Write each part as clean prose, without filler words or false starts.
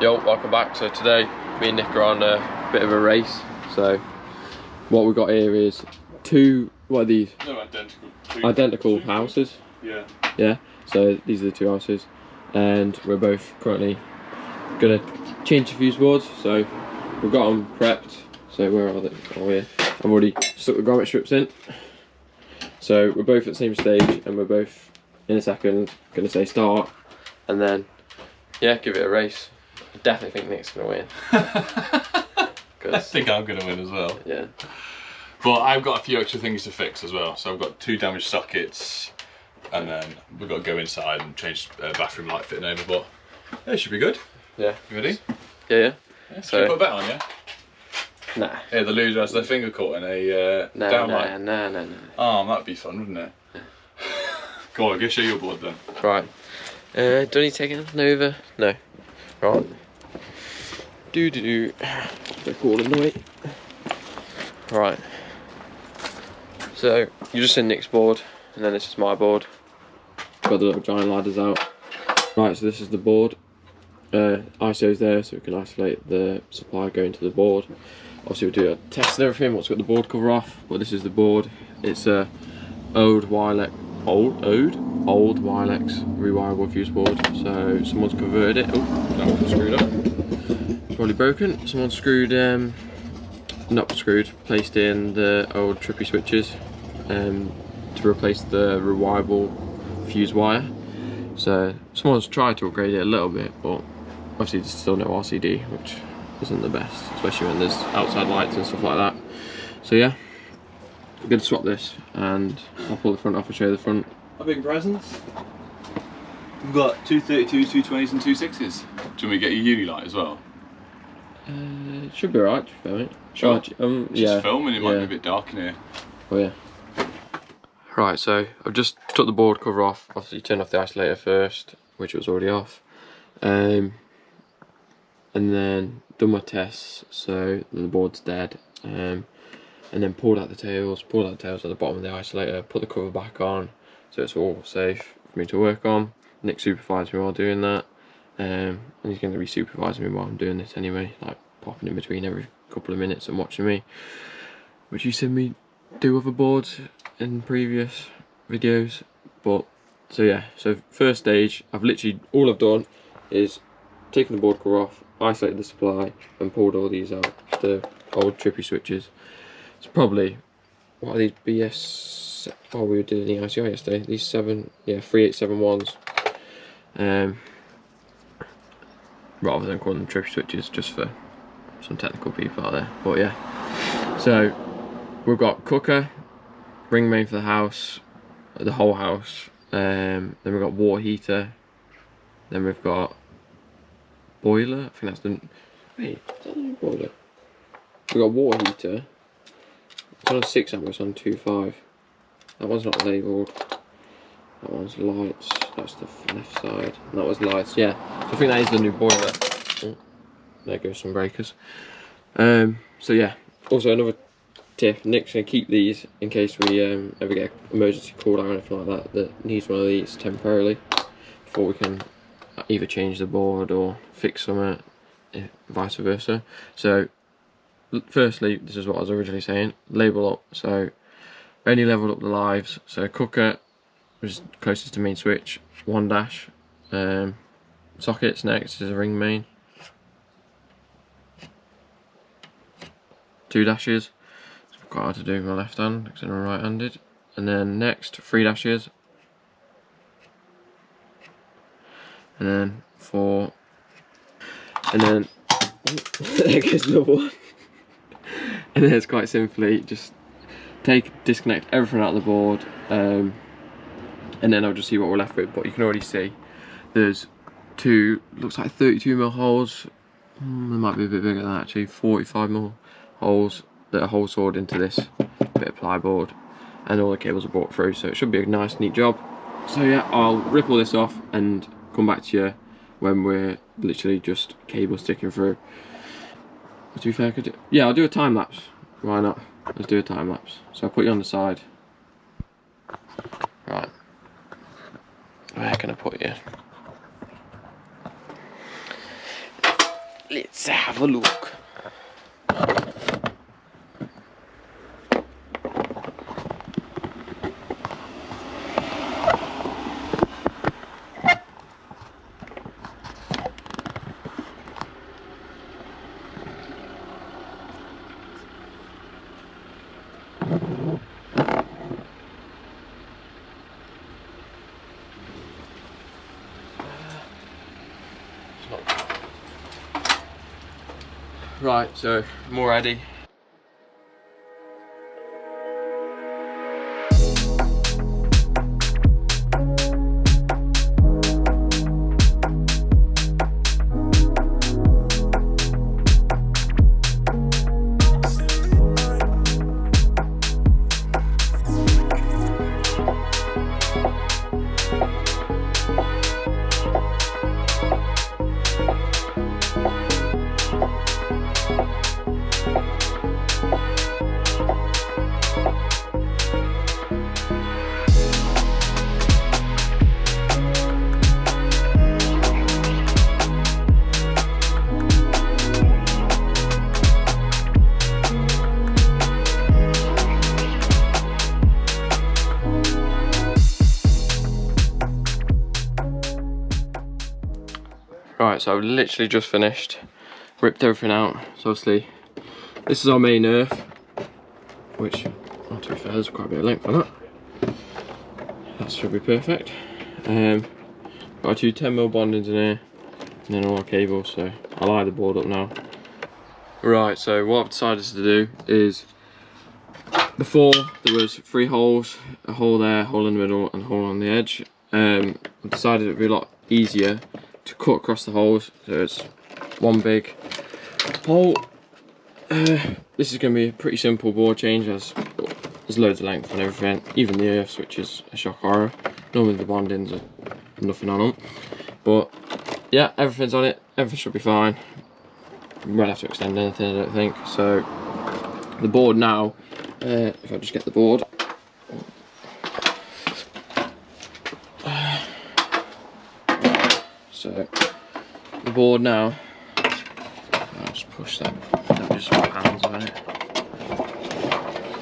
Yo, welcome back. So today, me and Nick are on a bit of a race. So what we've got here is two, what are these? No, identical. Identical houses. Yeah. Yeah, so these are the two houses. And we're both currently gonna change the fuse boards. So we've got them prepped. So where are they? Oh yeah. I've already stuck the grommet strips in. So we're both at the same stage and we're both in a second gonna say start and then yeah, give it a race. I definitely think Nick's gonna win. I think I'm gonna win as well. Yeah. But I've got a few extra things to fix as well. So I've got 2 damaged sockets and then we've got to go inside and change bathroom light fitting over, but yeah, it should be good. Yeah. You ready? Yeah. Should we put a bet on, yeah? Nah. Yeah, the loser has their finger caught in a downlight. Nah. Oh, that'd be fun, wouldn't it? Yeah. Go on, go show your board then. Right. Don't need to take anything over? No. Right. They're calling the way. Right. So, you're just in Nick's board, and then this is my board. Got the little giant ladders out. Right, so this is the board. ISO's there, so we can isolate the supply going to the board. Obviously we'll do a test and everything once we've got the board cover off, but this is the board. It's a old Wilex rewirable fuse board. So someone's converted it. Oh, that one's screwed up. It's probably broken. Someone's placed in the old trippy switches to replace the rewirable fuse wire. So someone's tried to upgrade it a little bit, but obviously there's still no RCD, which isn't the best, especially when there's outside lights and stuff like that. So yeah, I'm going to swap this and I'll pull the front off and show you the front. A big presents. We've got 232s, 220s and 260s. Do you want me to get your uni light as well? It should be alright, mate. Sure. Yeah. Just filming, it might be a bit dark in here. Oh yeah. Right, so I've just took the board cover off. Obviously turned off the isolator first, which was already off. And then done my tests, so the board's dead. And then pulled out the tails at the bottom of the isolator, put the cover back on, so it's all safe for me to work on. Nick supervised me while doing that. And he's going to be supervising me while I'm doing this anyway, like popping in between every couple of minutes and watching me, which he seen me do other boards in previous videos. But so yeah, so first stage, all I've done is taken the board cover off, isolated the supply and pulled all these out, the old trippy switches. It's probably, what are these BS, oh we were doing the ICI yesterday, these 3871s, rather than calling them trippy switches, just for some technical people out there. But yeah, so we've got cooker, ring main for the house, the whole house, then we've got water heater, then we've got boiler, I think that's the, wait, is that the new boiler? We've got water heater, it's on a 6 amp, it's on 2.5, that one's not labelled, that one's lights, that's the left side, and that was lights, yeah, so I think that is the new boiler. Oh, there goes some breakers. So yeah, also another tip, Nick's going to keep these in case we ever get an emergency call or anything like that needs one of these temporarily before we can either change the board or fix something, vice versa. So firstly, this is what I was originally saying, label up. So only leveled up the lives, so cooker was closest to main switch, 1 dash, sockets next is a ring main, 2 dashes, it's quite hard to do with my left hand because I'm right handed, and then next 3 dashes, and then 4, and then there goes another one. And then it's quite simply just disconnect everything out of the board, and then I'll just see what we're left with. But you can already see there's 2, looks like 32mm holes, they might be a bit bigger than that actually, 45mm holes that are hole sawed into this bit of plyboard, and all the cables are brought through, so it should be a nice neat job. So yeah, I'll rip all this off and come back to you when we're literally just cable sticking through. To be fair, I'll do a time lapse. Why not? Let's do a time lapse. So I'll put you on the side. Right. Where can I put you? let's have a look. Right, so I'm all ready. Right, so I've literally just finished, ripped everything out. So obviously, this is our main earth, which, well, to be fair, there's quite a bit of length on it. That should be perfect. Got our two 10mm bondings in here, and then all our cables, so I'll lie the board up now. Right, so what I've decided to do is, before there was 3 holes, a hole there, a hole in the middle, and a hole on the edge. I decided it would be a lot easier to cut across the holes, so it's one big hole. This is going to be a pretty simple board change, as there's loads of length on everything, even the earths, which is a shock horror. Normally the bondings are nothing on them, but yeah, everything's on it, everything should be fine. We won't have to extend anything, I don't think. So the board now, if I just get the board. So the board now, I'll just push that, don't just put hands on it.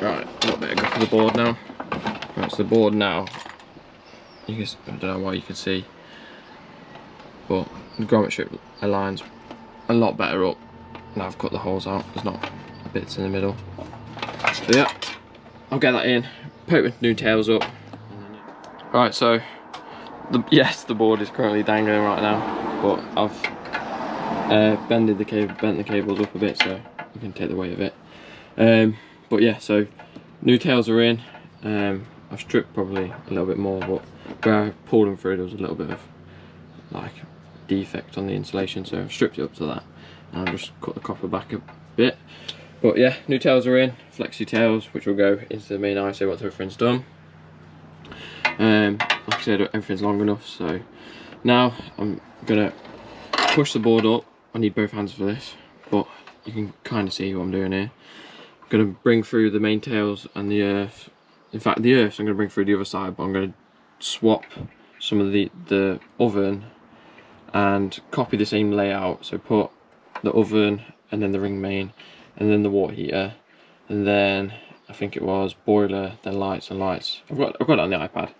Right, a little bit of grip of the board now. Right, so the board now, you can, I don't know what you can see, but the grommet strip aligns a lot better up. Now I've cut the holes out, there's not bits in the middle. So yeah, I'll get that in, poke the new tails up. Right, so yes, the board is currently dangling right now, but I've bent the cables up a bit so you can take the weight of it. But yeah, so new tails are in. I've stripped probably a little bit more, but where I pulled them through there was a little bit of like defect on the insulation, so I've stripped it up to that and I've just cut the copper back a bit. But yeah, new tails are in, flexi tails, which will go into the main ISO once everything's done. Like I said, everything's long enough, so now I'm gonna push the board up. I need both hands for this, but you can kind of see what I'm doing here. I'm gonna bring through the main tails and the earth. In fact, the earth I'm gonna bring through the other side, but I'm gonna swap some of the oven and copy the same layout. So put the oven and then the ring main and then the water heater and then I think it was boiler, then lights and lights. I've got it on the iPad,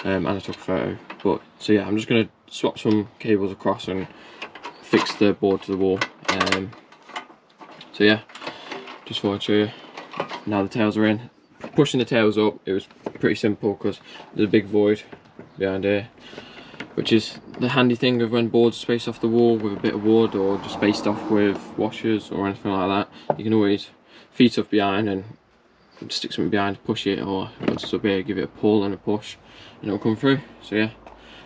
and I took a photo. But so yeah, I'm just gonna swap some cables across and fix the board to the wall. So yeah, just thought I'd show you. Now the tails are in. Pushing the tails up, it was pretty simple because there's a big void behind here, which is the handy thing of when boards spaced off the wall with a bit of wood or just spaced off with washers or anything like that. You can always feed stuff behind and stick something behind, push it, or once it's up here, give it a pull and a push and it'll come through. So yeah,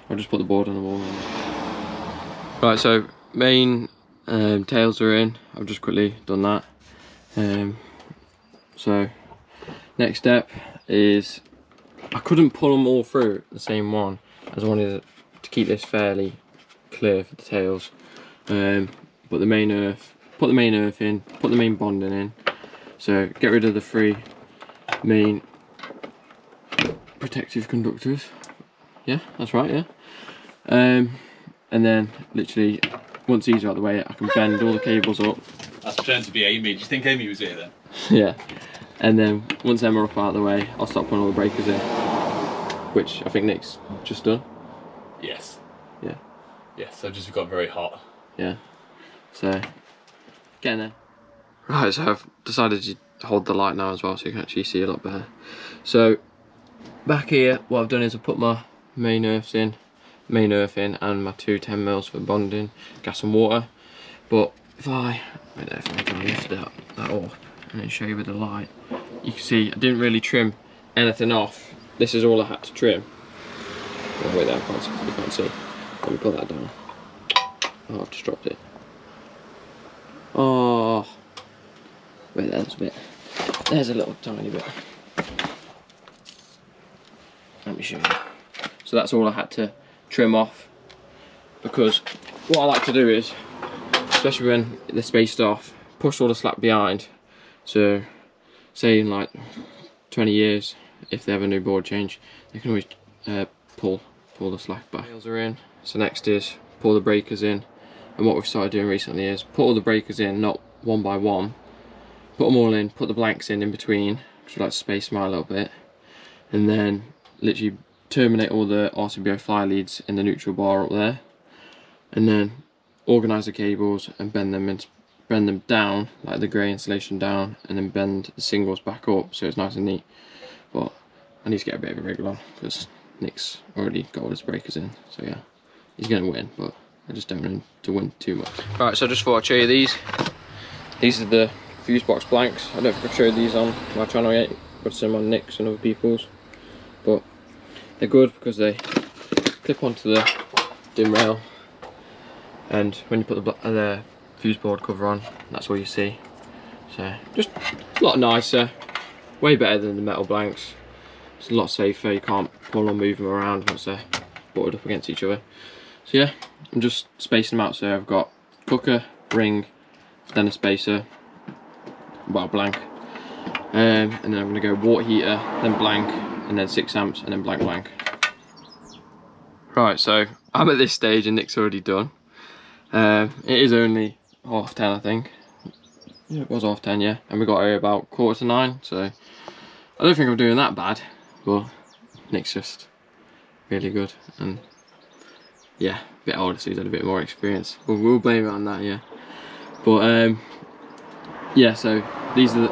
I'll just put the board on the wall now. Right, so main tails are in. I've just quickly done that. So next step is, I couldn't pull them all through the same one as I wanted to keep this fairly clear for the tails. But the main earth, put the main earth in, put the main bonding in. So get rid of the 3 main protective conductors. Yeah, that's right, yeah. And then literally once these are out of the way, I can bend all the cables up. That's pretending to be Amy. Do you think Amy was here then? Yeah. And then once them are up out of the way, I'll start putting all the breakers in, which I think Nick's just done. Yes. Yeah. Yes, I've just got very hot. Yeah. So, getting there. Right, so I've decided to hold the light now as well, so you can actually see a lot better. So, back here, what I've done is I've put my main earth in, and my two 10mm for bonding, gas and water. But if I can lift that off and then show you with the light, you can see I didn't really trim anything off. This is all I had to trim. Oh wait, there, you can't see. Let me put that down. Oh, I've just dropped it. Oh, wait, there's a bit. There's a little tiny bit. Let me show you. So that's all I had to trim off, because what I like to do is, especially when they're spaced off, push all the slack behind. So, say in like 20 years, if they have a new board change, they can always pull the slack back. Nails are in. So next is pull the breakers in. And what we've started doing recently is put all the breakers in, not one by one. Put them all in, put the blanks in between, because we like to space them out a little bit. And then literally terminate all the RCBO fly leads in the neutral bar up there. And then organise the cables and bend them down, like the grey insulation down, and then bend the singles back up so it's nice and neat. But I need to get a bit of a wriggle on, because Nick's already got all his breakers in, so yeah, he's going to win, but I just don't want him to win too much. Right, so I just thought I'd show you these. These are the fuse box blanks. I don't think I've showed these on my channel yet, but some on Nick's and other people's. But they're good because they clip onto the dim rail, and when you put the fuse board cover on, that's all you see. So just a lot nicer, way better than the metal blanks. It's a lot safer, you can't pull or move them around once they're butted up against each other. So yeah, I'm just spacing them out. So I've got cooker, ring, then a spacer, well, blank. And then I'm going to go water heater, then blank, and then 6 amps, and then blank blank. Right, so I'm at this stage and Nick's already done. It is only 10:30, I think. Yeah, it was 10:30, yeah. And we got here about 9:15, so I don't think I'm doing that bad. But Nick's just really good, and yeah, a bit older, so he's had a bit more experience. We'll blame it on that, yeah. But yeah, so these are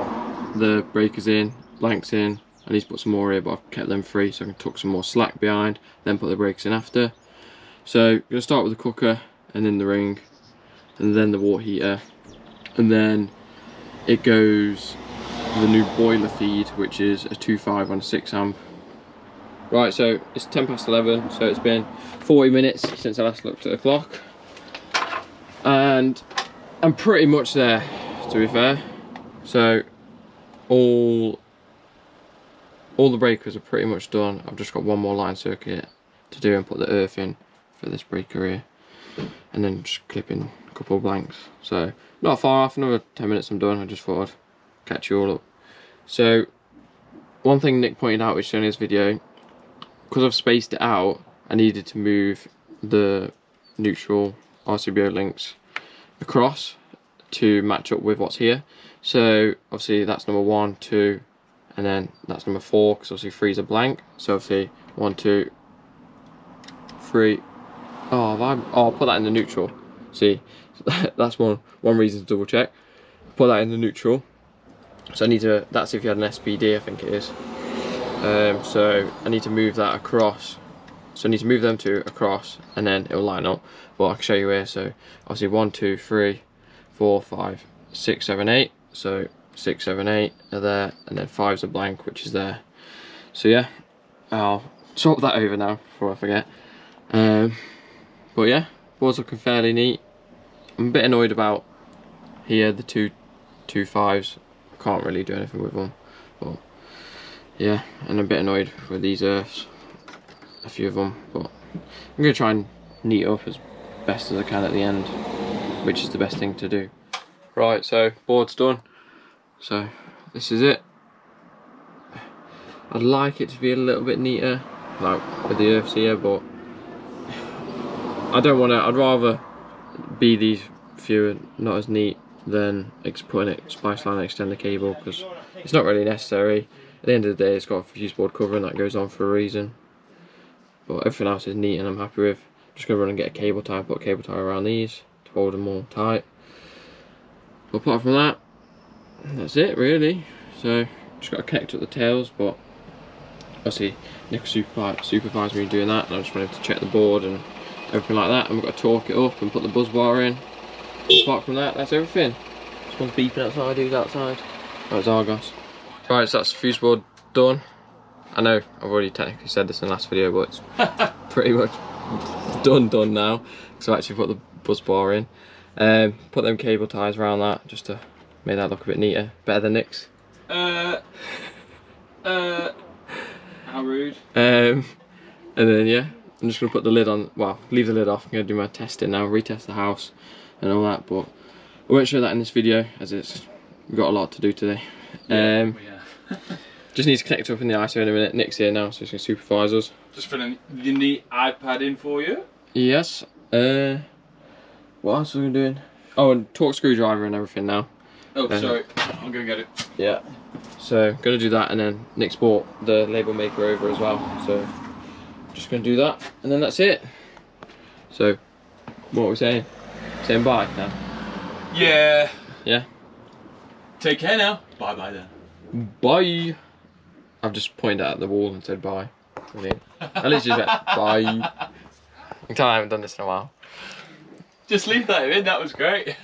the breakers in, blanks in. I need to put some more here, but I've kept them free so I can tuck some more slack behind, then put the breakers in after. So I'm going to start with the cooker, and then the ring, and then the water heater, and then it goes the new boiler feed, which is a 2.5 on a 6 amp. Right, so it's 11:10, so it's been 40 minutes since I last looked at the clock, and I'm pretty much there, to be fair. So all the breakers are pretty much done. I've just got one more line circuit to do and put the earth in for this breaker here, and then just clip in a couple of blanks. So not far off, another 10 minutes I'm done. I just thought I'd catch you all up. So one thing Nick pointed out, which is in his video, because I've spaced it out, I needed to move the neutral RCBO links across to match up with what's here. So obviously that's number 1, 2, and then that's number 4, because obviously 3 is a blank. So obviously 1, 2, 3. I'll put that in the neutral. See, that's one reason to double check. Put that in the neutral. So I need to, that's if you had an SPD, I think it is. So I need to move that across. So I need to move them two across, and then it'll line up. But I can show you here. So obviously 1, 2, 3, 4, 5, 6, 7, 8. So 6, 7, 8 are there, and then 5's a blank, which is there. So yeah, I'll swap that over now before I forget. But yeah, board's looking fairly neat. I'm a bit annoyed about here, the two 5s. I can't really do anything with them, but yeah, and I'm a bit annoyed with these earths, a few of them, but I'm going to try and neat up as best as I can at the end, which is the best thing to do. Right, so board's done. So this is it. I'd like it to be a little bit neater, like with the earths here, but I don't want to. I'd rather be these few not as neat, then putting a splice line and extender cable, because it's not really necessary. At the end of the day, it's got a fuse board cover and that goes on for a reason. But everything else is neat and I'm happy with. Just gonna run and get a cable tie, put a cable tie around these to hold them more tight. But apart from that, that's it really. So just got to connect up the tails, but obviously Nick supervised me doing that, and I just wanted to check the board and everything like that, and we've got to torque it up and put the buzz bar in. Apart from that, that's everything. Someone's beeping outside. Who's outside? Oh, it's Argos. Right, so that's the fuse board done. I know I've already technically said this in the last video, but it's pretty much done now. So I actually put the buzz bar in. Put them cable ties around that just to make that look a bit neater. Better than Nick's. How rude. And then yeah, I'm just gonna put the lid on. Well, leave the lid off. I'm gonna do my testing now, retest the house and all that. But I won't show that in this video as we've got a lot to do today. Just need to connect up in the ISO in a minute. Nick's here now, so he's gonna supervise us. Just putting the neat iPad in for you. Yes. What else are we doing? Oh, and torque screwdriver and everything now. Oh, sorry. I'm gonna get it. Yeah. So gonna do that, and then Nick's bought the label maker over as well. So just gonna do that, and then that's it. So what are we saying? Saying bye now? Yeah. Yeah. Take care now. Bye bye then. Bye. I've just pointed at the wall and said bye. I mean, I literally just went bye. I can tell I haven't done this in a while. Just leave that in. That was great.